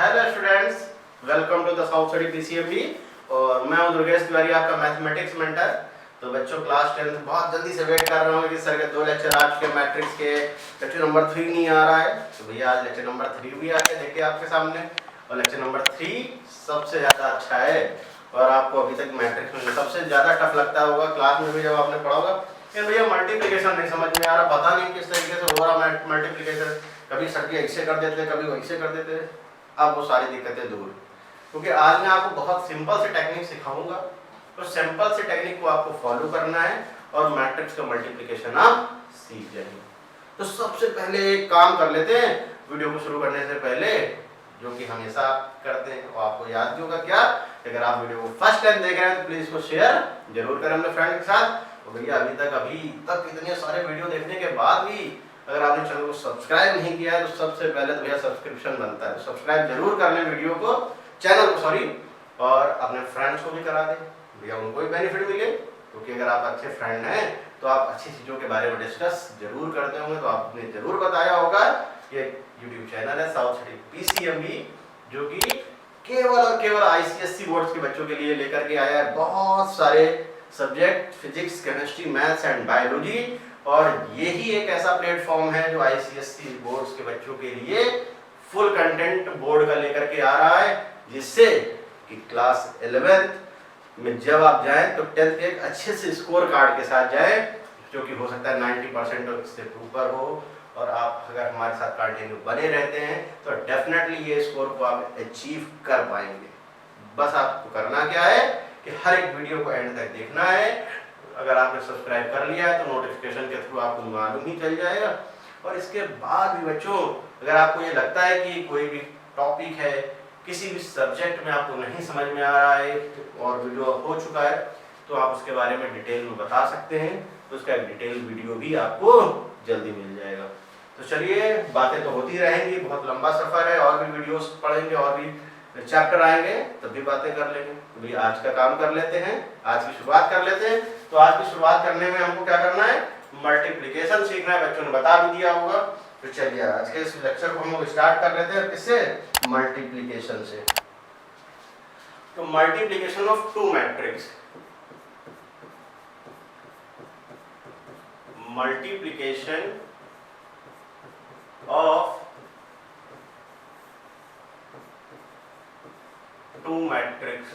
Hello students, welcome to the South City PCMB. और मैं हूं दुर्गेश तिवारी, आपका मैथमेटिक्स मेंटर। तो बच्चों, क्लास 10 बहुत जल्दी से वेट कर रहा हूं कि सर के 2 लेक्चर आ चुके मैट्रिक्स के, लेक्चर नंबर 3 नहीं आ रहा है। तो भैया आज लेक्चर नंबर 3 भी आ गया, देखिए आपके सामने। और लेक्चर नंबर 3 सबसे ज़्यादा अच्छा है और आपको अभी तक मैट्रिक्स में सबसे ज़्यादा टफ लगता होगा, क्लास में भी जब आपने पढ़ा होगा। लेकिन भैया मल्टीप्लिकेशन नहीं समझ में आ रहा, पता नहीं किस तरीके से हो रहा मल्टीप्लिकेशन। कभी सर जी ऐसे कर देते, कभी वैसे कर देते। अब वो सारी दिक्कतें दूर, क्योंकि आज मैं आपको बहुत सिंपल से टेक्निक सिखाऊंगा। तो सिंपल से टेक्निक को आपको फॉलो करना है और मैट्रिक्स का मल्टीप्लिकेशन आप सीख जाएंगे। तो सबसे पहले एक काम कर लेते हैं, वीडियो को शुरू करने से पहले, जो कि हमेशा करते हैं, और आपको याद भी होगा क्या, अगर आप वीडियो को फर्स्ट टाइम देख रहे हैं तो प्लीज इसको शेयर जरूर करें अपने फ्रेंड के साथ। तो भैया अभी तक इतने सारे वीडियो देखने के बाद भी अगर आपने चैनल को सब्सक्राइब नहीं किया है तो सबसे पहले तो भैया सब्सक्रिप्शन बनता है, सब्सक्राइब जरूर कर लें वीडियो को, चैनल को सॉरी, और अपने फ्रेंड्स को भी करा दें, भैया उनको भी बेनिफिट मिले। क्योंकि अगर आप अच्छे फ्रेंड हैं तो आप अच्छी चीज़ों के बारे में डिस्कस जरूर करते होंगे। तो आपने जरूर बताया होगा कि यूट्यूब चैनल है साउथ सिटी पीसीएमबी, जो कि केवल और केवल आईसीएससी बोर्ड्स के बच्चों के लिए लेकर के आया है बहुत सारे subject, physics, chemistry, maths and biology. और यही एक ऐसा प्लेटफॉर्म है जो आईसीएससी बोर्ड्स के बच्चों के लिए फुल कंटेंट बोर्ड का लेकर के आ रहा है, जिससे कि क्लास 11th में जब आप जाएं तो 10th के एक अच्छे से स्कोर कार्ड के साथ जाएं, जो कि हो सकता है 90% और इससे ऊपर हो। और आप अगर हमारे साथ कंटिन्यू बने रहते हैं तो डेफिनेटली ये स्कोर को आप अचीव कर पाएंगे। बस आपको करना क्या है कि हर एक वीडियो को एंड तक देखना है। अगर आपने सब्सक्राइब कर लिया है तो नोटिफिकेशन के थ्रू आपको मालूम ही चल जाएगा। और इसके बाद भी बच्चों, अगर आपको ये लगता है कि कोई भी टॉपिक है, किसी भी सब्जेक्ट में आपको नहीं समझ में आ रहा है और वीडियो हो चुका है, तो आप उसके बारे में डिटेल में बता सकते हैं। तो उसका एक डिटेल वीडियो भी आपको जल्दी मिल जाएगा। तो चलिए, बातें तो होती रहेंगी, बहुत लंबा सफर है, और भी वीडियोस पढ़ेंगे और भी चैप्टर आएंगे, तब भी बातें कर लेंगे। तो भाई आज का काम कर लेते हैं, आज की शुरुआत कर लेते हैं। तो आज की शुरुआत करने में हमको क्या करना है, मल्टीप्लिकेशन सीखना है। बच्चों ने बता भी दिया होगा। तो चलिए आज के इस लेक्चर को हम लोग स्टार्ट कर लेते हैं, किससे, मल्टीप्लिकेशन से। तो multiplication of two matrix, multiplication of two matrix.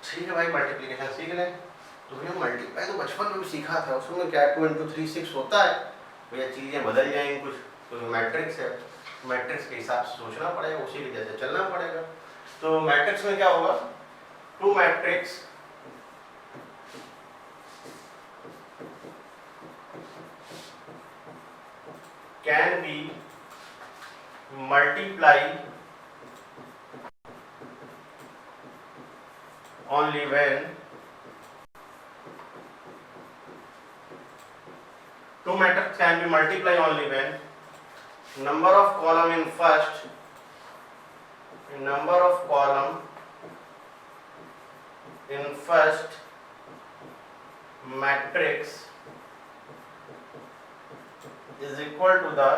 ठीक है भाई, मल्टीप्लिकेशन सीख लें। तो भैया मल्टीप्लाई तो बचपन में भी सीखा था, उसमें क्या 2 × 3 6 होता है। भैया चीज़ें बदल जाएंगी कुछ, तो मैट्रिक्स है, मैट्रिक्स के हिसाब से सोचना पड़ेगा, उसी के जैसे चलना पड़ेगा। तो मैट्रिक्स में क्या होगा, two matrix can be multiply only when two matrices can be multiplied only when number of column in first matrix is equal to the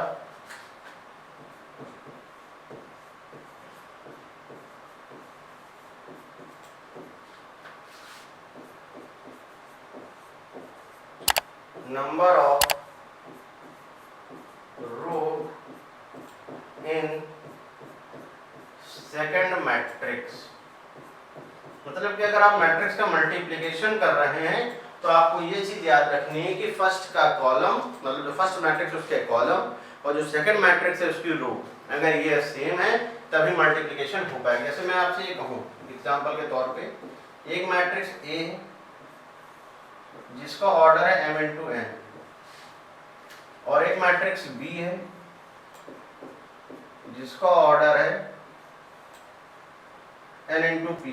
number of row in second matrix। मतलब कि अगर आप matrix का multiplication कर रहे हैं तो आपको ये चीज याद रखनी है कि फर्स्ट का कॉलम, मतलब जो फर्स्ट मैट्रिक्स उसके कॉलम, और जो सेकंड मैट्रिक्स है उसकी रो, अगर ये सेम है तभी मल्टीप्लिकेशन हो पाएगा। जैसे मैं आपसे ये कहूँ एग्जांपल के तौर पे, एक मैट्रिक्स ए है जिसका ऑर्डर है m × n, और एक मैट्रिक्स बी है जिसका ऑर्डर है n × p।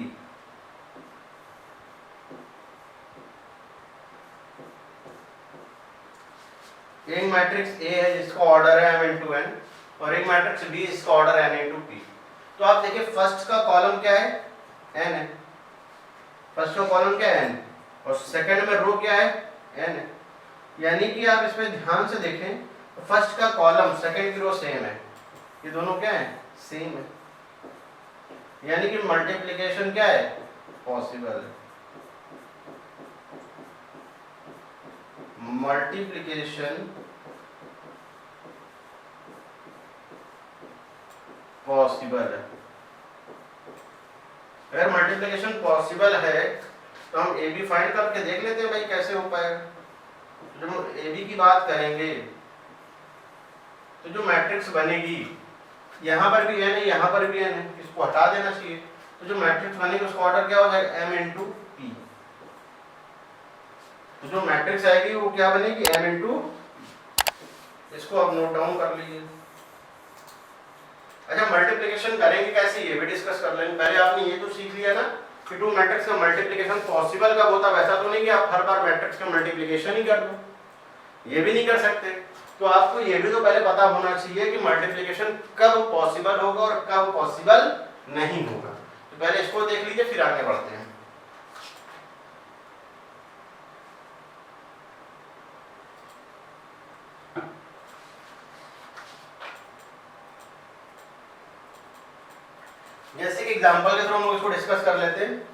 एक मैट्रिक्स ए है जिसका ऑर्डर है m × n, और एक मैट्रिक्स बी जिसका ऑर्डर है n × p। तो आप देखिए फर्स्ट का कॉलम क्या है, n है, फर्स्ट का कॉलम क्या है n, और सेकंड में रो क्या है n है। यानी कि आप इसमें ध्यान से देखें तो फर्स्ट का कॉलम सेकंड की रो सेम है, ये दोनों क्या है, सेम है। यानी कि मल्टीप्लिकेशन क्या है, पॉसिबल है। मल्टीप्लिकेशन पॉसिबल है। अगर मल्टीप्लिकेशन पॉसिबल है तो हम ए बी फाइंड करके देख लेते हैं भाई कैसे हो पाएगा। जब हम ए बी की बात करेंगे तो जो मैट्रिक्स बनेगी, यहाँ पर भी n है, यहाँ पर भी n है, इसको हटा देना चाहिए। तो जो मैट्रिक्स बनेगी उसका ऑर्डर क्या हो जाएगा, m इंटू पी। तो जो मैट्रिक्स आएगी वो क्या बनेगी, m इंटू, इसको आप नोट डाउन कर लीजिए। अच्छा, मल्टीप्लिकेशन करेंगे कैसे ये भी डिस्कस कर लेंगे। पहले आपने ये तो सीख लिया ना कि टू मैट्रिक्स का मल्टीप्लिकेशन पॉसिबल कब होता है। वैसा तो नहीं कि आप हर बार मैट्रिक्स का मल्टीप्लिकेशन ही कर दो, ये भी नहीं कर सकते। तो आपको ये भी तो पहले पता होना चाहिए कि मल्टीप्लिकेशन कब पॉसिबल होगा और कब पॉसिबल नहीं होगा। तो पहले इसको देख लीजिए, फिर आगे बढ़ते हैं। जैसे कि एग्जांपल के थ्रू हम लोग इसको डिस्कस कर लेते हैं।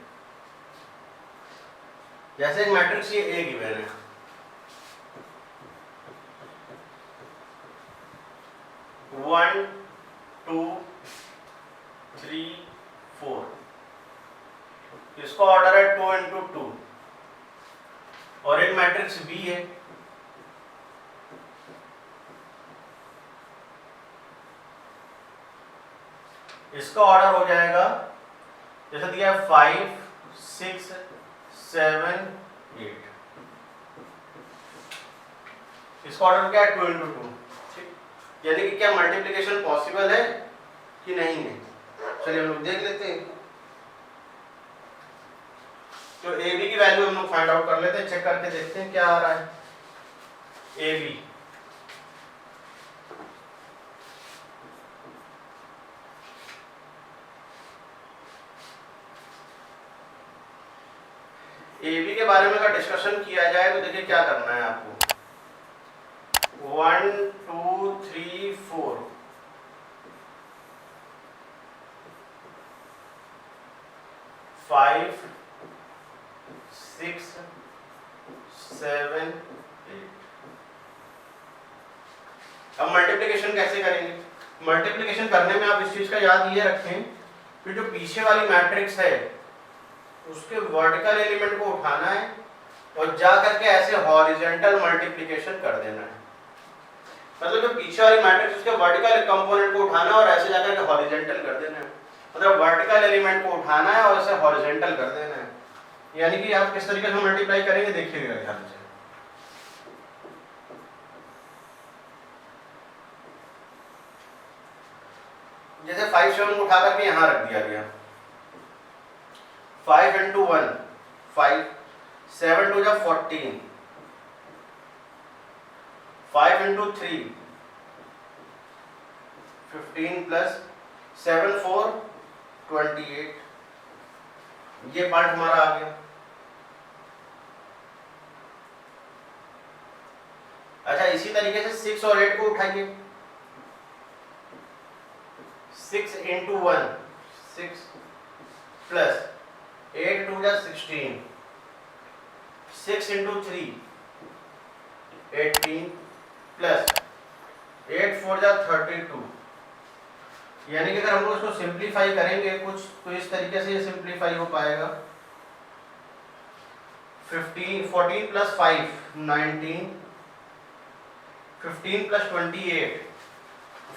जैसे एक मैट्रिक्स ये ए गिवन है, वन टू थ्री फोर, इसका ऑर्डर है 2 इंटू 2, और एक मैट्रिक्स बी है, इसका ऑर्डर हो जाएगा जैसे दिया है 5 6 7 8, इसका ऑर्डर क्या है 2 इंटू 2। ठीक, यानी कि क्या मल्टीप्लिकेशन पॉसिबल है कि नहीं है। चलिए हम लोग देख लेते हैं। तो ए बी की वैल्यू हम लोग फाइंड आउट कर लेते हैं, चेक करके देखते हैं क्या आ रहा है। ए बी ए बी के बारे में अगर डिस्कशन किया जाए तो देखिए क्या करना है आपको। 1 2 3 4, 5 6 7 8। अब मल्टीप्लिकेशन कैसे करेंगे। मल्टीप्लिकेशन करने में आप इस चीज का याद ये रखें कि जो पीछे वाली मैट्रिक्स है उसके वर्टिकल एलिमेंट को उठाना है और जा करके ऐसे हॉरिजॉन्टल मल्टीप्लिकेशन कर देना है। मतलब जो पीछे वाली मैट्रिक्स उसके वर्टिकल कंपोनेंट को उठाना है और ऐसे जाकर के हॉरिजॉन्टल कर देना है। मतलब वर्टिकल एलिमेंट को उठाना है और ऐसे हॉरिजॉन्टल कर देना है। यानी कि आप किस तरीके से मल्टीप्लाई करेंगे देखिएगा ध्यान से। जैसे 5 7 उठा करके यहाँ रख दिया गया, 5 इंटू 1 5, 7 टू जा 14, 5 इंटू 3 15 प्लस 7 4 28। ये पार्ट हमारा आ गया। अच्छा, इसी तरीके से 6 और 8 को उठाइए। 6 इंटू 1 6 प्लस 8 टू जा 16, 6 इंटू 3 18 प्लस 8 4 जा 32। यानी कि अगर हम लोग इसको सिंप्लीफाई करेंगे कुछ तो इस तरीके से ये सिंप्लीफाई हो पाएगा। 14 प्लस 5 19, 15 प्लस 28,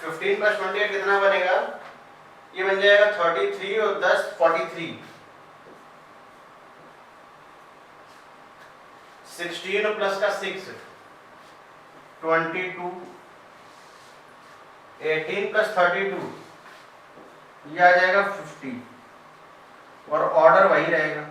15 प्लस 28 कितना बनेगा, ये बन जाएगा 33 और 10 43, 16 और प्लस का 6 22, 18 प्लस 32 ये आ जाएगा 50 और ऑर्डर वही रहेगा।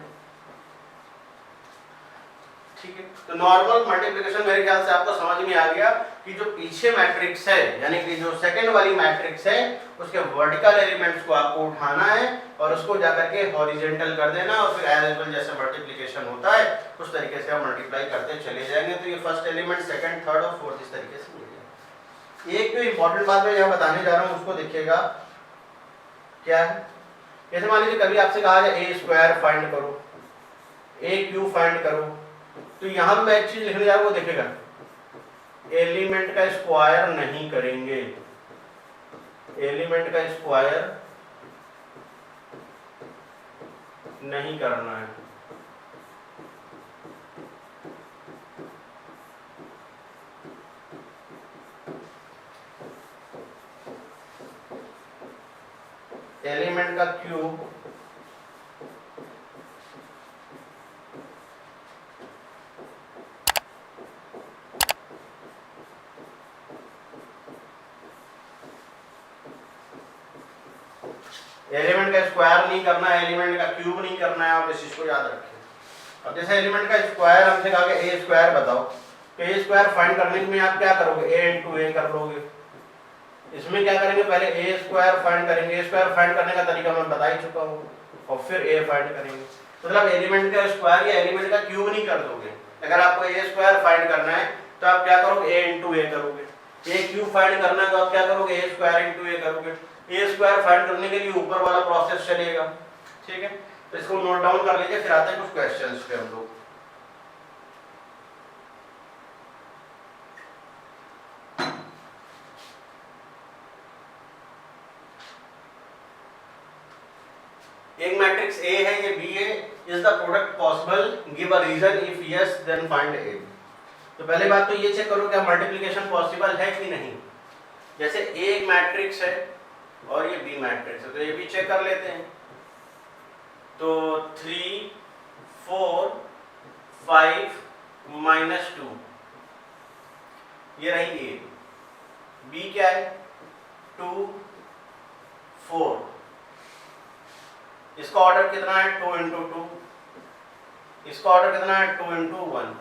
ठीक है। तो नॉर्मल मल्टीप्लिकेशन मेरे ख्याल से आपको समझ में आ गया कि जो पीछे मैट्रिक्स है यानी कि जो सेकंड वाली मैट्रिक्स है उसके वर्टिकल एलिमेंट्स को आपको उठाना है और उसको जाकर के हॉरिजॉन्टल कर देना और फिर एज यूजुअल जैसे मल्टीप्लिकेशन होता है उस तरीके से आप मल्टीप्लाई करते चले जाएंगे। तो ये फर्स्ट एलिमेंट, सेकंड, थर्ड और फोर्थ इस तरीके से मिल जाएगा। एक जो इंपॉर्टेंट बात मैं यहाँ बताने जा रहा हूँ उसको देखिएगा क्या है। जैसे मान लीजिए कभी आपसे कहा जाए ए स्क्वायर फाइंड करो, ए क्यूब फाइंड करो, तो यहां मैं एक चीज लिखने जा रहा हूं वो देखेगा, एलिमेंट का स्क्वायर नहीं करेंगे, एलिमेंट का स्क्वायर नहीं करना है। एलिमेंट का क्यूब एलिमेंट का स्क्वायर नहीं करना है, एलिमेंट का क्यूब नहीं करना है, आप इस चीज को याद रखें। अब जैसे एलिमेंट का स्क्वायर हमसे कहा कि ए स्क्वायर बताओ, तो ए स्क्वायर फाइंड करने में आप क्या करोगे, ए इंटू ए कर लोगे। इसमें क्या करेंगे, पहले ए स्क्वायर फाइंड करेंगे, ए स्क्वायर फाइंड करने का तरीका मैं बता ही चुका हूँ, और फिर ए फाइंड करेंगे। मतलब एलिमेंट का स्क्वायर या एलिमेंट का क्यूब नहीं कर दोगे। अगर आपको ए स्क्वायर फाइंड करना है तो आप क्या करोगे, ए इंटू ए करोगे। ए क्यूब फाइंड करना है तो आप क्या करोगे, ए स्क्वायर इंटू ए करोगे। ए स्क्वायर फाइंड करने के लिए ऊपर वाला प्रोसेस चलेगा, ठीक है। तो इसको नोट डाउन कर लीजिए, फिर आते हैं कुछ क्वेश्चंस पे हम लोग। एक मैट्रिक्स ए है, ये बी है, is the product possible, give a reason, if yes then find A. तो पहले बात तो ये चेक करो क्या मल्टीप्लिकेशन पॉसिबल है कि नहीं। जैसे ए एक मैट्रिक्स है और ये बी मैट्रिक्स है, तो ये भी चेक कर लेते हैं। तो 3 4 5 -2 ये रही ए। बी क्या है, 2 4, इसका ऑर्डर कितना है, 2 × 2, इसका ऑर्डर कितना है, 2 × 1।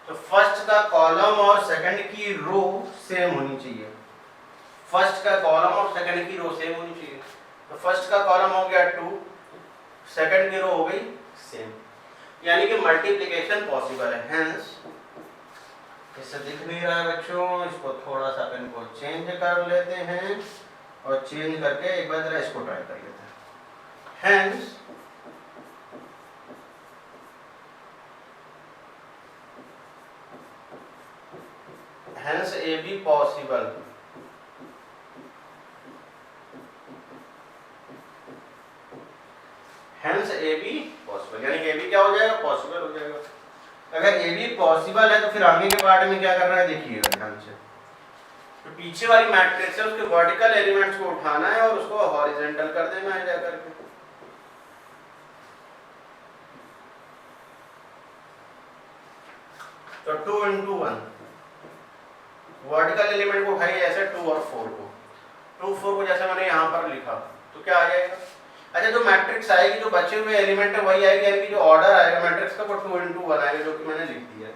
तो फर्स्ट का कॉलम और सेकंड की रो सेम होनी चाहिए, फर्स्ट का कॉलम और सेकंड की रो सेम होनी चाहिए। तो फर्स्ट का कॉलम हो गया 2, सेकंड की रो हो गई सेम, यानी कि मल्टीप्लिकेशन पॉसिबल है। हेंस इससे दिख नहीं रहा है बच्चों, इसको थोड़ा सा पेन को चेंज कर लेते हैं और चेंज करके एक बार जरा इसको ट्राई कर लेते हैं। Hence hence A be possible, hence A be possible, यानी कि ए बी क्या हो जाएगा, पॉसिबल हो जाएगा। अगर ए बी पॉसिबल है तो फिर आगे के पार्ट में क्या करना है देखिएगा ध्यान से। तो पीछे वाली मैट्रिक्स है उसके वर्टिकल एलिमेंट्स को उठाना है और उसको हॉरिजॉन्टल कर देना है जाकर के। तो 2 × 1 वर्टिकल एलिमेंट को उठाइए ऐसे 2 और 4 को, 2 4 को जैसे मैंने यहाँ पर लिखा तो क्या आ जाएगा। अच्छा जो मैट्रिक्स आएगी, जो बचे हुए एलिमेंट है वही आएगी, यानी कि जो ऑर्डर आएगा मैट्रिक्स का वो 2 × 1 आएगा, जो कि मैंने लिख दिया है।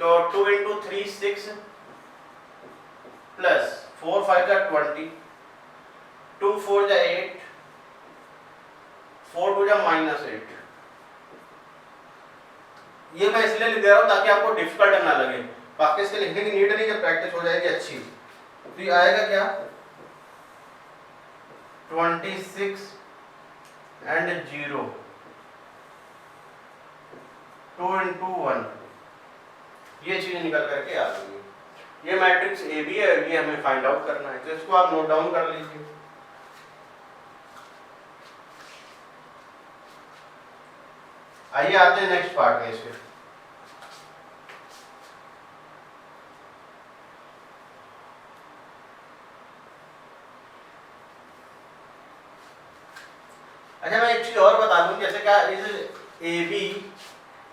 तो 2 × 3 6 प्लस 4 5 का 20, 2 4 जा 8, 4 2 जा -8। ये मैं इसलिए लिख दे रहा हूँ ताकि आपको डिफिकल्ट ना लगे, बाकी इसके लिखने की नीड नहीं, जब प्रैक्टिस हो जाएगी अच्छी। तो ये आएगा क्या, 26 and 0, 2 × 1, ये चीज निकल करके आ गई। ये मैट्रिक्स ए बी है, ये हमें फाइंड आउट करना है, तो इसको आप नोट डाउन कर लीजिए। आइए आते हैं नेक्स्ट पार्ट में इसके। अच्छा मैं एक चीज और बता दूं, जैसे क्या is A B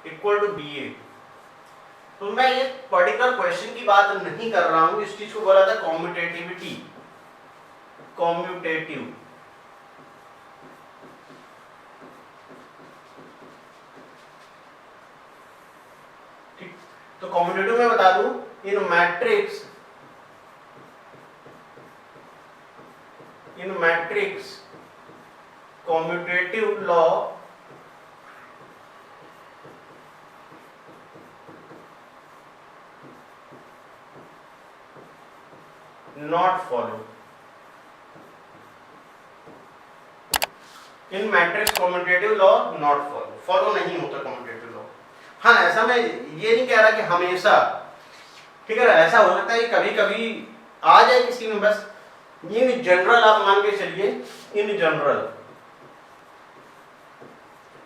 equal to B A, तो मैं ये पर्टिकुलर क्वेश्चन की बात नहीं कर रहा हूं, इस चीज को बोला था कॉम्यूटेटिविटी, कॉम्यूटेटिव। तो कॉम्यूटेटिव में बता दूं, in matrix commutative law not follow, in matrix commutative law not follow नहीं होता कॉम्यूटेटिव लॉ। हाँ, ऐसा मैं ये नहीं कह रहा कि हमेशा, ठीक है ना, ऐसा हो सकता है कि कभी कभी आ जाए किसी में, बस इन जनरल आप मान के चलिए, इन जनरल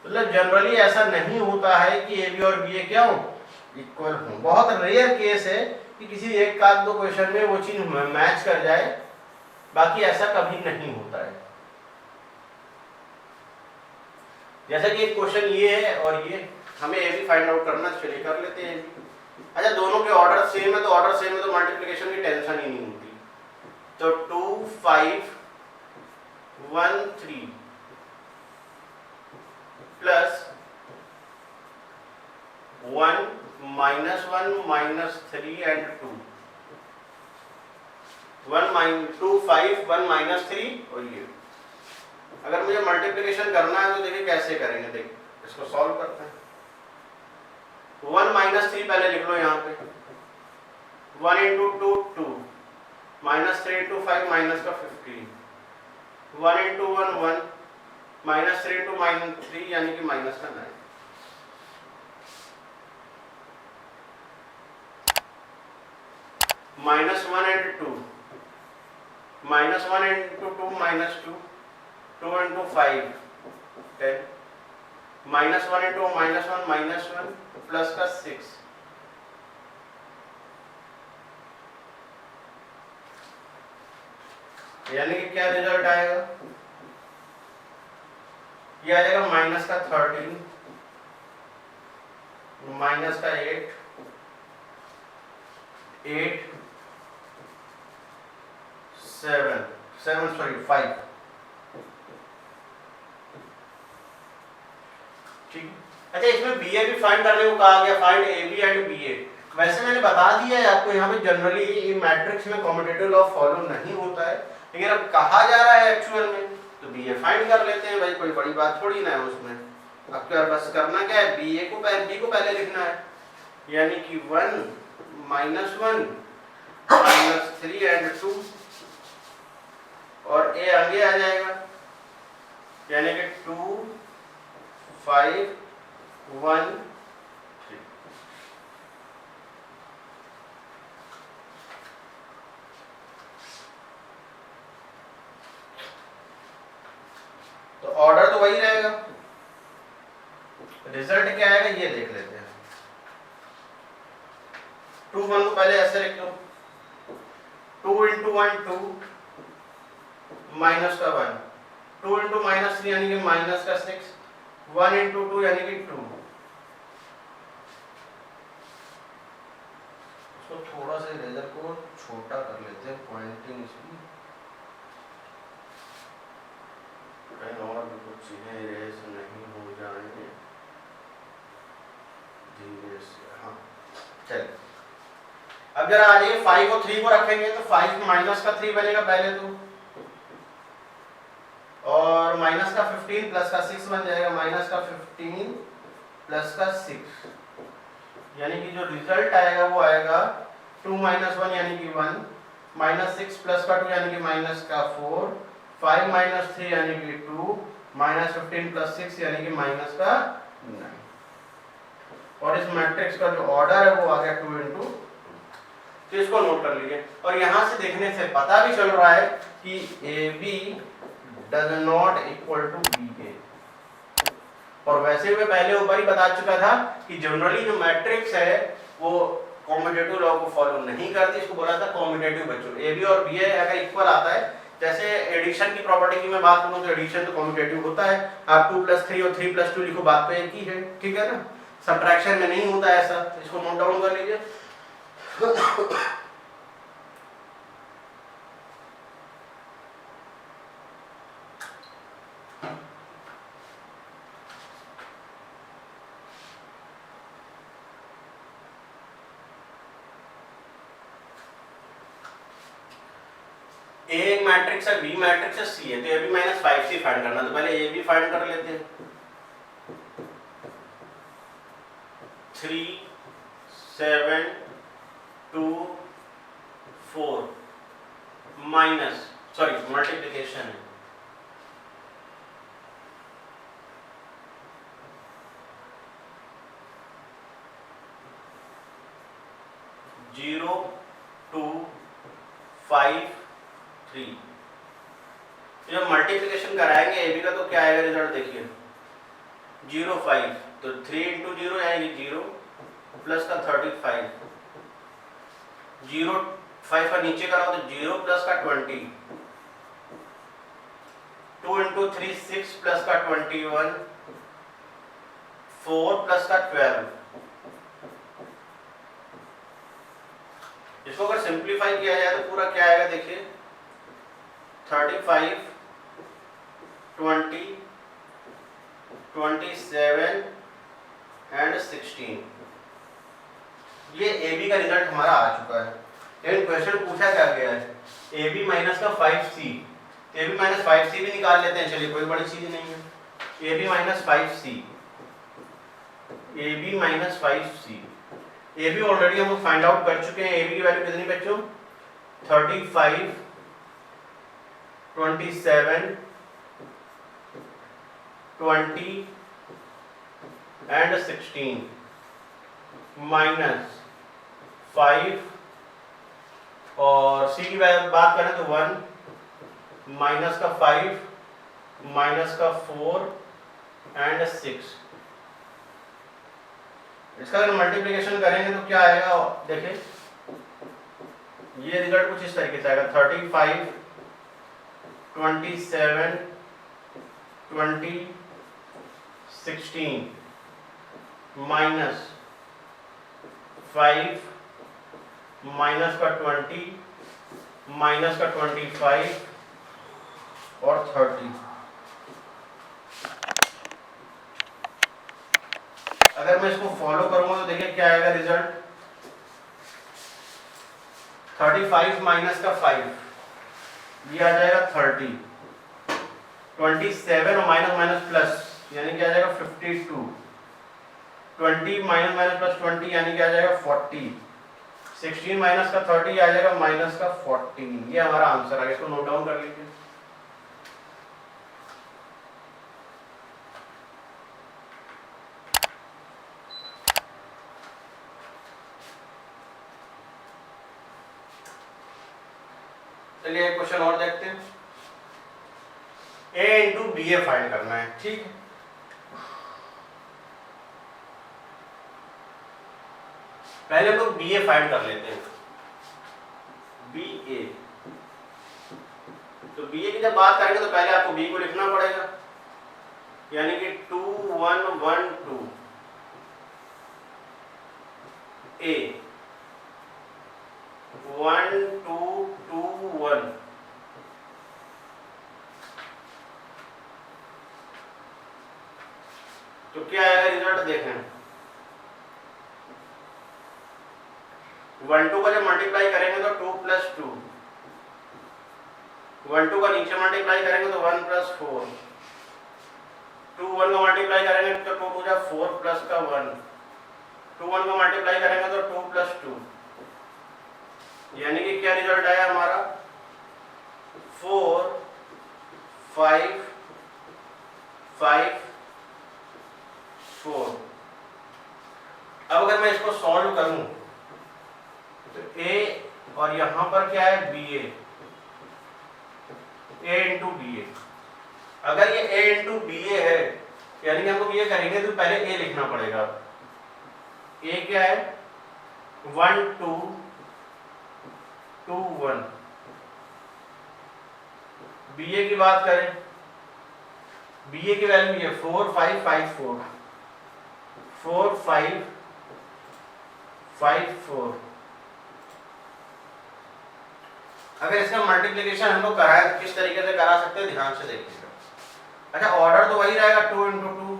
मतलब जनरली ऐसा नहीं होता है कि ए बी और बी ए क्या हो, इक्वल हो। बहुत रेयर केस है कि किसी एक का दो क्वेश्चन में वो चीज मैच कर जाए, बाकी ऐसा कभी नहीं होता है। जैसा कि एक क्वेश्चन ये है और ये, हमें ए बी फाइंड आउट करना, चलिए कर लेते हैं। अच्छा, दोनों के ऑर्डर सेम है तो मल्टीप्लिकेशन की टेंशन ही नहीं होती। तो 2 5 1 3 प्लस 1 -3 एंड 2, 2 5 1 -3 और ये। अगर मुझे मल्टीप्लिकेशन करना है तो देखिए कैसे करेंगे, देखिए इसको सॉल्व करते हैं। 1 -3 पहले लिख लो यहाँ पे, 1 × 2 2, -3 × 5 -15, 1 × 1 1, -3 × -3 यानी कि -9। -1 × 2, -1 × 2 -2, 2 × 5 10, -1 × -1 प्लस का 6, यानी कि क्या रिजल्ट आएगा, ये आ जाएगा माइनस का 13, माइनस का 8 7 5। ठीक। अच्छा, इसमें बी ए भी फाइंड करने को कहा गया, find A B and B A. वैसे मैंने बता दिया है आपको यहाँ पे, जनरली मैट्रिक्स में कॉम्यूटेटिव लॉ फॉलो नहीं होता है, लेकिन अब कहा जा रहा है एक्चुअल में, तो बी ए फाइंड कर लेते हैं भाई, कोई बड़ी बात थोड़ी ना है उसमें। अब क्या बस करना क्या है, बी को पहले लिखना है, यानी कि 1 -1 -3 एंड 2, और ए आगे आ जाएगा, यानी कि 2 5 1 3। तो ऑर्डर तो वही रहेगा, रिजल्ट क्या आएगा ये देख लेते हैं। 2 1 को पहले ऐसे लिख लो, 2 × 1 2, माइनस का 1, 2 × -3 यानी कि माइनस का 6, 1 × 2 यानी कि 2। इसको थोड़ा सा इरेजर को छोटा कर लेते हैं, पॉइंटिंग इसकी, और भी कुछ चीजें इरेज नहीं हो जाएंगे धीरे से। हाँ चलिए, अब जरा आ जाइए 5 और 3 को रखेंगे तो 5 माइनस का 3 बनेगा पहले तो, और माइनस का 15 प्लस का 6 बन जाएगा, माइनस का 15 प्लस का 6, यानी कि जो रिजल्ट आएगा वो आएगा 2 - 1 यानी कि 1, -6 प्लस का 2 यानी कि माइनस का 4, 5 - 3 यानी कि 2, -15 प्लस 6 यानी कि माइनस का 9। और इस मैट्रिक्स का जो ऑर्डर है वो आ गया 2 × 2। तो इसको नोट कर लीजिए, और यहां से देखने से पता भी चल रहा है कि A B does not equal to B A. और वैसे मैं पहले ऊपर ही बता चुका था कि जनरली जो मैट्रिक्स है वो कॉम्यूटेटिव लॉ को फॉलो नहीं करती, इसको बोला था कॉम्यूटेटिव बच्चों। ए बी और बी ए अगर इक्वल आता है, जैसे एडिशन की प्रॉपर्टी की मैं बात करूं तो एडिशन तो कॉम्यूटेटिव होता है, आप 2 + 3 और 3 + 2 लिखो, बात तो एक ही है, ठीक है ना। सब्ट्रैक्शन में नहीं होता ऐसा, इसको नोट डाउन कर लीजिए। ए एक मैट्रिक्स है, बी मैट्रिक्स है, सी है, तो ए बी माइनस 5c फाइंड करना। तो पहले ए बी फाइंड कर लेते हैं। 3 7 2 4 माइनस सॉरी मल्टीप्लिकेशन है, जीरो 2 5 3। जब मल्टीप्लिकेशन कराएंगे ए बी का तो क्या आएगा रिजल्ट देखिए, 0 5, तो 3 इंटू 0 आएगी 0 प्लस का 35, 0 5 का नीचे कराओ तो 0 प्लस का 20, 2 इंटू 3 6 प्लस का 21, 4 प्लस का 12। इसको अगर सिंप्लीफाई किया जाए तो पूरा क्या आएगा देखिए, 35 20 27 एंड 16। ये ए बी का रिजल्ट हमारा आ चुका है। लेकिन क्वेश्चन पूछा क्या गया है, ए बी माइनस का 5c, तो ए बी माइनस 5c भी निकाल लेते हैं, चलिए कोई बड़ी चीज नहीं है। A B minus 5c, A B minus 5c, A B already हम लोग फाइंड आउट कर चुके हैं। ए बी की वैल्यू कितनी बच्चों, 35 27 20 एंड 16 माइनस 5, और सी की बात करें तो 1 माइनस का 5 माइनस का 4 एंड 6। इसका अगर मल्टीप्लिकेशन करेंगे तो क्या आएगा देखिए, ये रिजल्ट कुछ इस तरीके से आएगा, 35 27 20 16 माइनस 5 माइनस का 20 माइनस का 25 और 30। अगर मैं इसको फॉलो करूंगा तो देखिए क्या आएगा रिजल्ट, 35 माइनस का 5 ये आ जाएगा 30, 27 और माइनस माइनस प्लस यानी क्या आ जाएगा 52, 20 माइनस माइनस प्लस 20 यानी क्या आ जाएगा 40, 16 माइनस का 30 आ जाएगा माइनस का 14। ये हमारा आंसर है, इसको नोट डाउन कर लीजिए। चलिए एक क्वेश्चन और देखते हैं। ए इंटू बी ए फाइंड करना है, ठीक है। पहले हम लोग बी ए फाइंड कर लेते हैं, बी ए। तो बी ए की जब बात करेंगे तो पहले आपको बी को लिखना पड़ेगा, यानी कि 2 1 1 2 ए 1 2 2 1। तो क्या आएगा रिजल्ट देखें, 1 2 का जब मल्टीप्लाई करेंगे तो 2 प्लस 2, 1 2 का नीचे मल्टीप्लाई करेंगे तो 1 प्लस 4, 2 1 का मल्टीप्लाई करेंगे तो 2 2 जा 4 प्लस का 1, 2 1 का मल्टीप्लाई करेंगे तो 2 प्लस 2, यानी कि क्या रिजल्ट आया हमारा 4 5 5 4। अब अगर मैं इसको सॉल्व करूं तो ए और यहां पर क्या है बी ए इंटू बी ए। अगर ये ए इंटू बी ए है यानी कि हम लोग ये करेंगे तो पहले ए लिखना पड़ेगा। ए क्या है 1 2 2 1। बी ए की बात करें, बी ए की वैल्यू ये 4 5 5 4 4 5 5 4। अगर इसका मल्टीप्लिकेशन हम लोग कराए तो किस तरीके से करा सकते हैं, ध्यान से देखिएगा। अच्छा ऑर्डर तो वही रहेगा 2 इंटू 2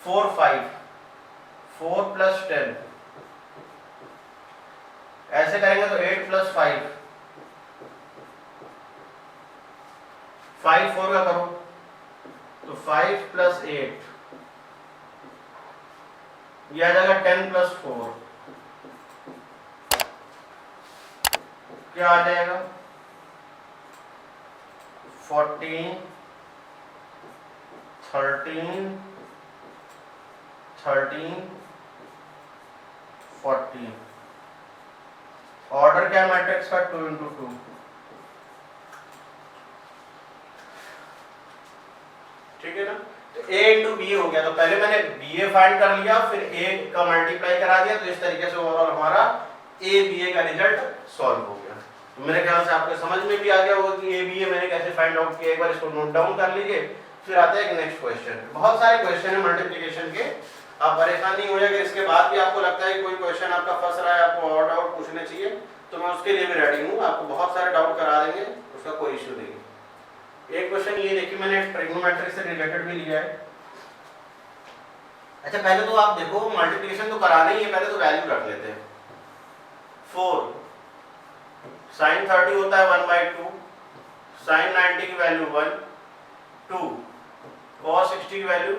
4 5 4 प्लस 10 ऐसे करेंगे तो 8 + 5, 5 4 का करो तो 5 + 8, ये आ जाएगा 10 + 4, क्या आ जाएगा 14 13 13 14। ऑर्डर क्या मैट्रिक्स का 2 × 2, ठीक है ना। तो a × b हो गया, तो पहले मैंने ba फाइंड कर लिया, फिर a का मल्टीप्लाई करा दिया, तो इस तरीके से ओवरऑल हमारा a ba का रिजल्ट सॉल्व हो गया। तो मेरे ख्याल से आपको समझ में भी आ गया होगा कि a ba मैंने कैसे फाइंड आउट किया। एक बार इसको नोट डाउन कर लीजिए, फिर आता है एक नेक्स्ट क्वेश्चन। बहुत सारे क्वेश्चन है मल्टीप्लिकेशन के, आप परेशान नहीं होइए। अगर इसके बाद भी आपको लगता है कि कोई क्वेश्चन आपका फंस रहा है, आपको और डाउट पूछने चाहिए, तो मैं उसके लिए भी रेडी हूँ, आपको बहुत सारे डाउट करा देंगे, उसका कोई इश्यू नहीं है। एक क्वेश्चन ये देखिए, मैंने ट्रिग्नोमेट्री से रिलेटेड भी लिया है। अच्छा पहले तो आप देखो, मल्टीप्लिकेशन तो कराना ही है, पहले तो वैल्यू रख लेते हैं। 4 sin 30 होता है 1/2, sin 90 की वैल्यू 1, 2 cos 60 की वैल्यू,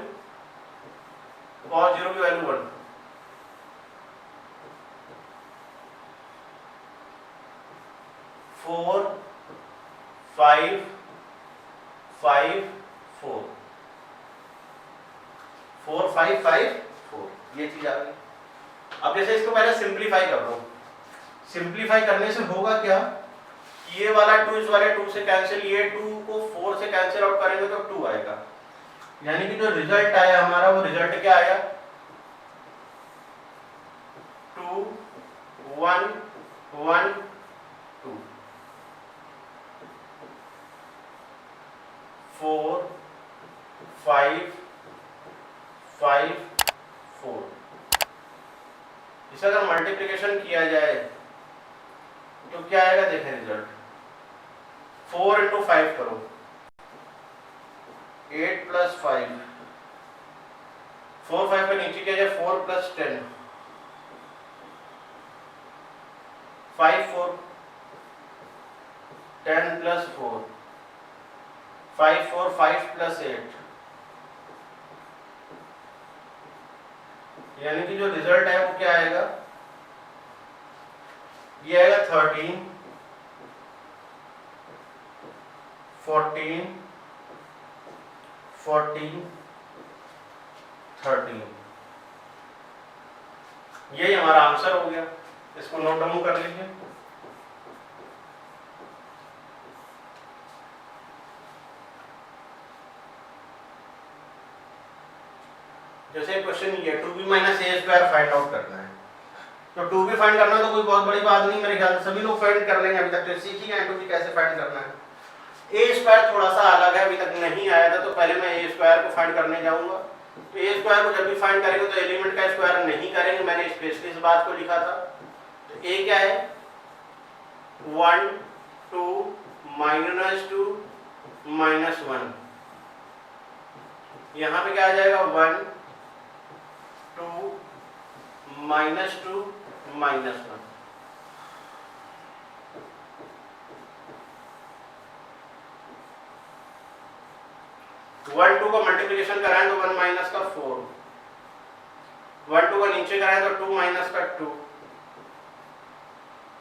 cos 0 की वैल्यू 1। फोर 5 5 4, 4 5 5 4, ये चीज आ गई। अब जैसे इसको पहले सिंप्लीफाई कर लो। सिंप्लीफाई करने से होगा क्या, ये वाला 2 इस वाले 2 से कैंसिल, ये 2 को 4 से कैंसिल आउट करेंगे तो 2 आएगा। यानी कि जो रिजल्ट आया हमारा, वो रिजल्ट क्या आया 2 1 1 2, 4 5 5 4। इसे अगर मल्टीप्लिकेशन किया जाए तो क्या आएगा, देखें रिजल्ट। 4 × 5 करो, 8 + 5, 4 5 का नीचे किया जाए 4 + 10, 5 4, 10 + 4, 5 4 5 + 8। यानी कि जो रिजल्ट है वो क्या आएगा, ये आएगा 13 14 14 13। यही हमारा आंसर हो गया। इसको नोट डाउन कर लीजिए। जैसे क्वेश्चन ये 2b - a² फाइंड आउट करना है, तो 2b फाइंड करना तो कोई बहुत बड़ी बात नहीं, मेरे ख्याल से सभी लोग फाइंड कर लेंगे। अभी तक तो सीख ही गए 2b कैसे फाइंड करना है। a² थोड़ा सा अलग है, अभी तक नहीं आया था, तो पहले मैं a² को फाइंड करने जाऊंगा। तो a² को जब भी फाइंड करेंगे तो एलिमेंट का स्क्वायर नहीं करेंगे, मैंने स्पेशली इस बात को लिखा था। तो a क्या है 1 2 -2 -1, यहाँ पे क्या आ जाएगा 1 2 -2 -1। 1 2 का मल्टीप्लिकेशन कराएं तो 1 - का 4, 1 2 का नीचे कराएं तो 2 - का 2,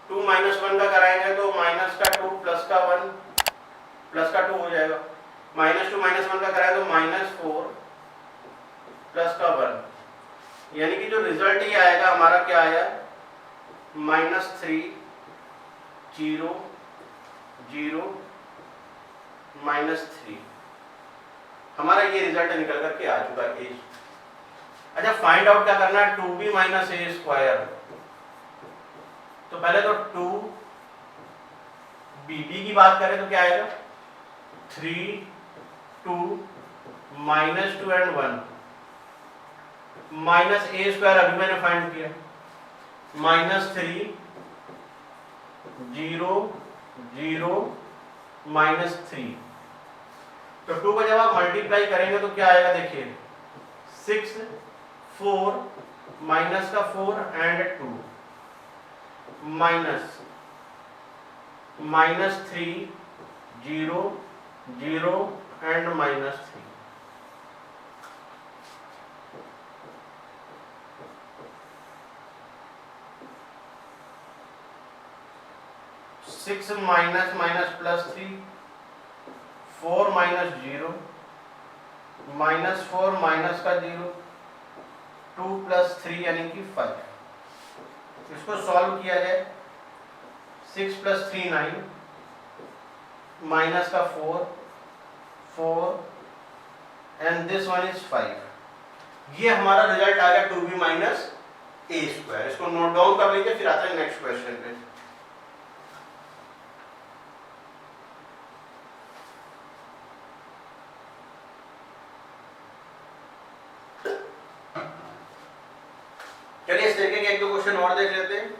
2 - 1 का कराएंगे तो माइनस का 2 प्लस का 1 प्लस का 2 हो जाएगा। -2 - 1 का कराएं तो -4 प्लस का 1। यानी कि जो रिजल्ट ये आएगा हमारा क्या आया -3 0 0 -3। हमारा ये रिजल्ट निकल करके आ चुका है। अच्छा फाइंड आउट क्या करना है 2b - a²। तो पहले तो 2bb की बात करें तो क्या आएगा 3 2 -2 and 1 -a² अभी मैंने फाइंड किया -3 0 0 -3। तो 2 को जब आप मल्टीप्लाई करेंगे तो क्या आएगा देखिए 6 4 - का 4 and 2। Minus -3 0 0 and -3। 6 minus minus +3 4 minus 0 -4 minus का 0 2 + 3 यानी कि 5। इसको सॉल्व किया जाए 6 + 3 9 माइनस का 4 4 एंड दिस वन इज 5। ये हमारा रिजल्ट आ गया 2b - a²। इसको नोट डाउन कर लीजिए, फिर आते हैं नेक्स्ट क्वेश्चन पे। चलिए इस तरीके के 1-2 क्वेश्चन और देख लेते हैं।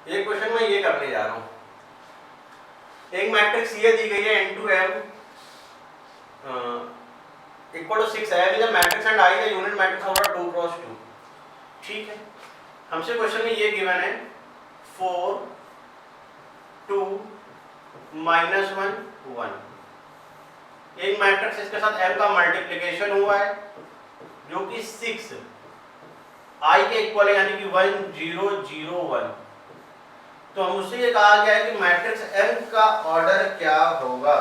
एक क्वेश्चन में ये करने जा रहा हूं। एक मैट्रिक्स ये दी गई है n2m = 6 है। अभी जब मैट्रिक्स एंड आई का यूनिट मैट्रिक्स होगा 2 × 2। ठीक है, हमसे क्वेश्चन में ये गिवन है 4 2 -1 1। एक मैट्रिक्स इसके साथ m का मल्टीप्लिकेशन हुआ है जो कि 6 i के इक्वल है, यानी कि 1 0 0 1। तो हमसे ये कहा गया है कि मैट्रिक्स m का ऑर्डर क्या होगा।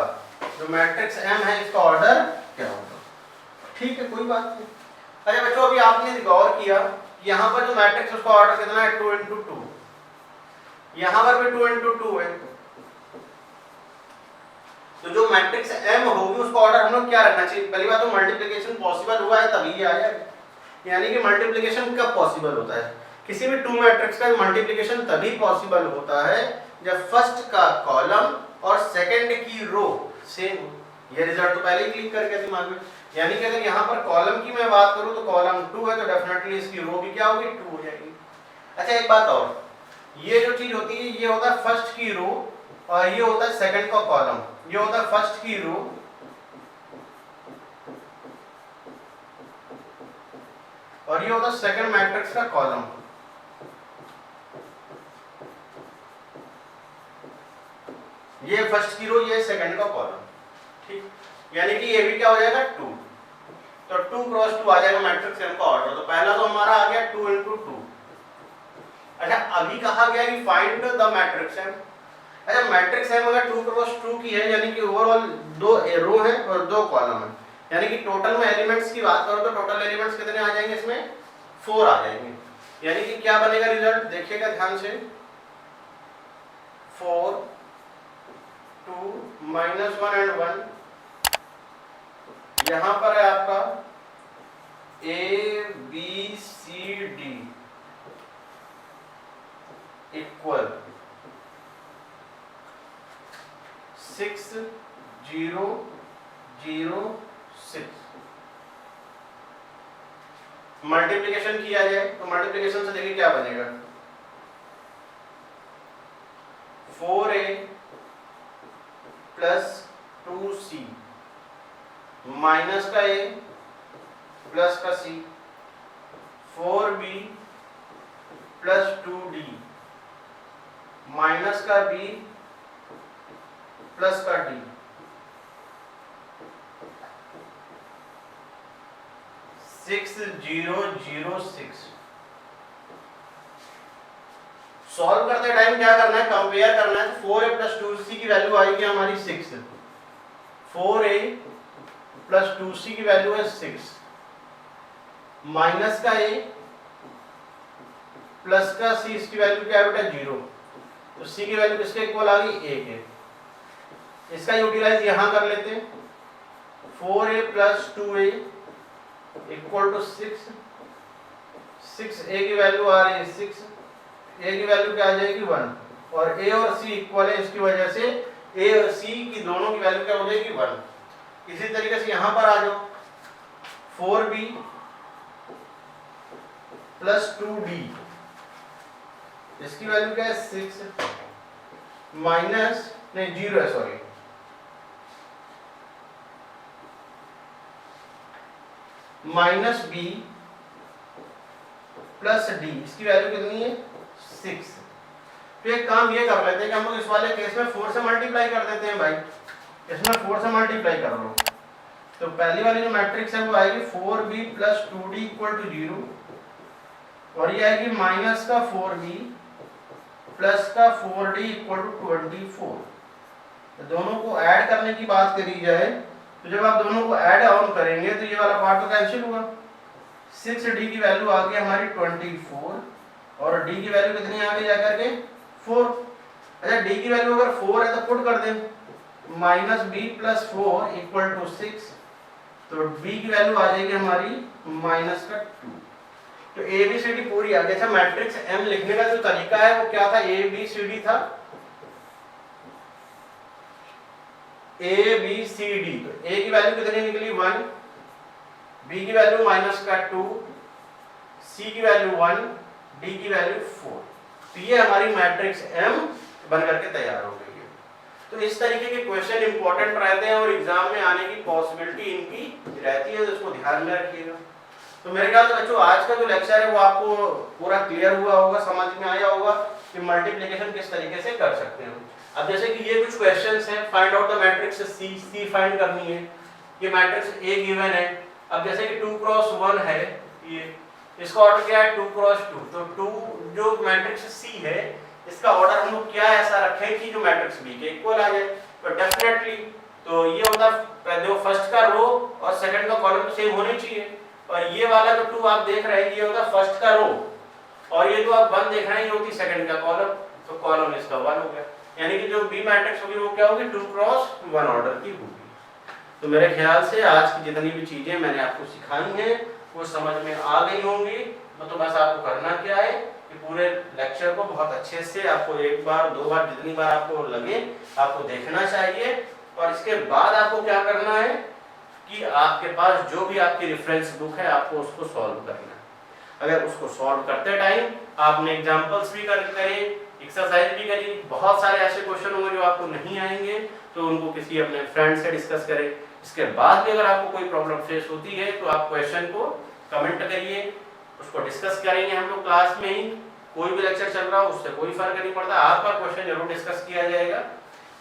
जो मैट्रिक्स m है इसका ऑर्डर क्या होगा। ठीक है, कोई बात नहीं। अच्छा बच्चों, अभी आपने गौर किया यहाँ पर जो मैट्रिक्स उसका ऑर्डर कितना है 2 × 2। यहाँ पर भी 2 × 2 है। तो जो मैट्रिक्स m होगी उसका ऑर्डर हम लोग क्या रखना चाहिए। पहली बात तो मल्टीप्लिकेशन पॉसिबल हुआ है तभी ये आया, यानी कि मल्टीप्लिकेशन कब पॉसिबल होता है। किसी भी 2 मैट्रिक्स का मल्टीप्लिकेशन तभी पॉसिबल होता है जब फर्स्ट का कॉलम और सेकंड की रो सेम हो। ये रिजल्ट तो पहले ही क्लिक करके दिमाग में, यानी कि अगर यहाँ पर कॉलम की मैं बात करूँ तो कॉलम 2 है तो डेफिनेटली इसकी रो भी क्या होगी 2 हो जाएगी। अच्छा एक बात और, ये जो चीज होती है ये होता है फर्स्ट की रो और ये होता है सेकंड का कॉलम। ये होता है फर्स्ट की रो और ये होता है सेकंड मैट्रिक्स का कॉलम। ये फर्स्ट की रो, ये सेकंड का कॉलम। ठीक, यानी कि ये भी क्या हो जाएगा 2। तो 2 × 2 आ जाएगा मैट्रिक्स m का ऑर्डर। तो पहला तो हमारा आ गया 2 × 2। अच्छा अभी कहा गया कि फाइंड द मैट्रिक्स m। अच्छा मैट्रिक्स m अगर 2 × 2 की है, यानी कि ओवरऑल 2 रो है और 2 कॉलम है, यानी कि टोटल में एलिमेंट्स की बात करो तो टोटल एलिमेंट्स कितने आ जाएंगे इसमें 4 आ जाएंगे। यानी कि क्या बनेगा रिजल्ट, देखिएगा ध्यान से 4 2 -1 एंड 1। यहां पर है आपका a b c d equal 6 0 0 6। Multiplication किया जाए तो मल्टीप्लिकेशन से देखिए क्या बनेगा 4a + 2c माइनस का a प्लस का c 4b + 2d माइनस का b प्लस का d 6 0 0 6। सॉल्व करते टाइम क्या करना है, कंपेयर करना है। तो 4a + 2c की वैल्यू आएगी हमारी 6। 4a + 2c की वैल्यू है 6 माइनस का a प्लस का c, इसकी वैल्यू क्या है बेटा 0। तो c की वैल्यू किसके इक्वल आ गई 1 है। इसका यूटिलाइज यहां कर लेते हैं 4a + 2a = 6। 6a की वैल्यू आ रही है 6, a की वैल्यू क्या आ जाएगी 1 और a और c इक्वल है, इसकी वजह से a और c की दोनों की वैल्यू क्या हो जाएगी 1। इसी तरीके से यहां पर आ जाओ 4b + 2d, इसकी वैल्यू क्या है 6 माइनस नहीं 0 है sorry minus B plus D, इसकी वैल्यू कितनी है 6। तो एक काम ये कर लेते हैं कि हम लोग इस वाले केस में 4 से मल्टीप्लाई कर देते हैं भाई, इसमें 4 से मल्टीप्लाई कर लो। तो पहली वाली जो मैट्रिक्स है वो आएगी 4b plus 2d equal to 0, और ये आएगी माइनस का 4b प्लस का 4d इक्वल टू 24। तो दोनों को ऐड करने की बात करी जाए तो जब आप दोनों को ऐड ऑन करेंगे तो ये वाला पार्ट तो कैंसिल हुआ, 6d की वैल्यू आ गई हमारी 24 और d की वैल्यू कितनी आ गई जाकर के 4। अच्छा d की वैल्यू अगर 4 है तो पुट कर दें minus B plus 4 equal to 6, तो b की वैल्यू आ जाएगी हमारी माइनस का 2। तो ए बी सी डी पूरी आ गई। अच्छा मैट्रिक्स m लिखने का जो तरीका है वो क्या था, ए बी सी डी था, ए बी सी डी। तो a की वैल्यू कितनी निकली 1, b की वैल्यू माइनस का 2, c की वैल्यू 1, d की वैल्यू 4। तो ये हमारी मैट्रिक्स m बन करके तैयार हो गई है। तो इस तरीके के क्वेश्चन इंपॉर्टेंट रहते हैं और एग्जाम में आने की पॉसिबिलिटी इनकी रहती है, तो इसको ध्यान में रखिएगा। तो मेरे ख्याल से बच्चों आज का जो लेक्चर है वो आपको पूरा क्लियर हुआ होगा, समझ में आया होगा कि मल्टीप्लिकेशन किस तरीके से कर सकते हैं। अब जैसे कि ये कुछ क्वेश्चंस हैं, find out the matrix C find करनी है, ये मैट्रिक्स ए गिवन है। अब जैसे कि 2 क्रॉस 1 है, ये इसका ऑर्डर क्या है 2 क्रॉस 2, तो 2 जो मैट्रिक्स सी है इसका ऑर्डर हम लोग क्या ऐसा रखें कि जो मैट्रिक्स बी के इक्वल आ जाए। तो डेफिनेटली तो ये होता देखो फर्स्ट का रो और सेकंड का कॉलम सेम होने चाहिए, और ये वाला जो 2 आप देख रहे हैं ये होता फर्स्ट का रो, और ये जो आप 1 देख रहे हैं ये होती सेकंड का कॉलम, तो कॉलम इसका 1 हो गया। यानी कि जो बी मैट्रिक्स होगी वो क्या होगी 2 क्रॉस 1 ऑर्डर की होगी। तो मेरे ख्याल से आज की जितनी भी चीजें मैंने आपको सिखाई हैं वो समझ में आ गई होंगी। तो बस आपको करना क्या है कि पूरे लेक्चर को बहुत अच्छे से आपको 1 बार 2 बार जितनी बार आपको लगे आपको देखना चाहिए, और इसके बाद आपको क्या करना है कि आपके पास जो भी आपकी रेफरेंस बुक है आपको उसको सॉल्व करना है। अगर उसको सॉल्व करते टाइम आपने एग्जांपल्स भी करे, एक्सरसाइज भी करी, बहुत सारे ऐसे क्वेश्चन होंगे जो आपको नहीं आएंगे तो उनको किसी अपने फ्रेंड से डिस्कस करें। इसके बाद भी अगर आपको कोई प्रॉब्लम फेस होती है तो आप क्वेश्चन को कमेंट करिए, उसको डिस्कस करेंगे हम लोग क्लास में ही। कोई भी लेक्चर चल रहा हो उससे कोई फर्क नहीं पड़ता, आपका क्वेश्चन जरूर डिस्कस किया जाएगा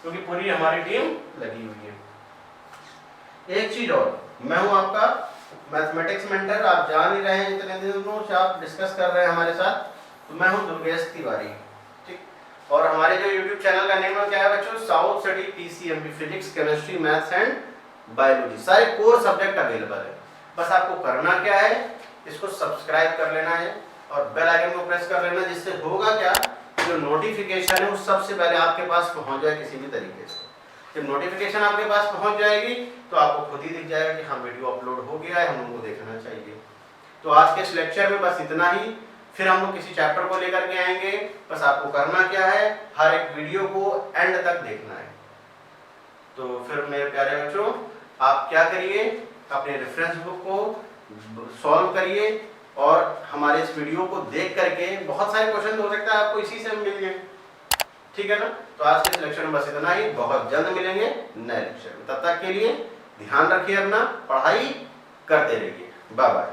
क्योंकि पूरी हमारी टीम लगी हुई है। एक चीज और, मैं हूं आपका मैथमेटिक्स मेंटर, आप जान ही रहे हैं इतने दिनों से आप डिस्कस कर रहे हैं हमारे साथ, तो मैं हूं दुर्गेश तिवारी, ठीक। और हमारे जो YouTube चैनल का नेम है क्या है बच्चों, south city PCMB, physics chemistry maths and biology, सारे कोर सब्जेक्ट अवेलेबल है। बस आपको करना क्या है, इसको सब्सक्राइब कर लेना है और बेल आइकन को प्रेस कर लेना, जिससे होगा क्या, जो नोटिफिकेशन है वो सबसे पहले आपके पास पहुंच जाए किसी भी तरीके से। जब नोटिफिकेशन आपके पास पहुंच जाएगी तो आपको खुद ही दिख जाएगा कि हाँ वीडियो अपलोड हो गया है, हम लोगों को देखना चाहिए। तो आज के इस लेक्चर में बस इतना ही, फिर हम लोग किसी चैप्टर को लेकर के आएंगे। बस आपको करना क्या है, हर एक वीडियो को एंड तक देखना है। तो फिर मेरे प्यारे बच्चों आप क्या करिए, अपने रेफरेंस बुक को सॉल्व करिए और हमारे इस वीडियो को देख करके बहुत सारे क्वेश्चन हो सकता है आपको इसी से मिल जाए, ठीक है ना। तो आज के इस लेक्चर में बस इतना ही, बहुत जल्द मिलेंगे नए लेक्चर में। तब तक के लिए ध्यान रखिए अपना, पढ़ाई करते रहिए। Bye bye.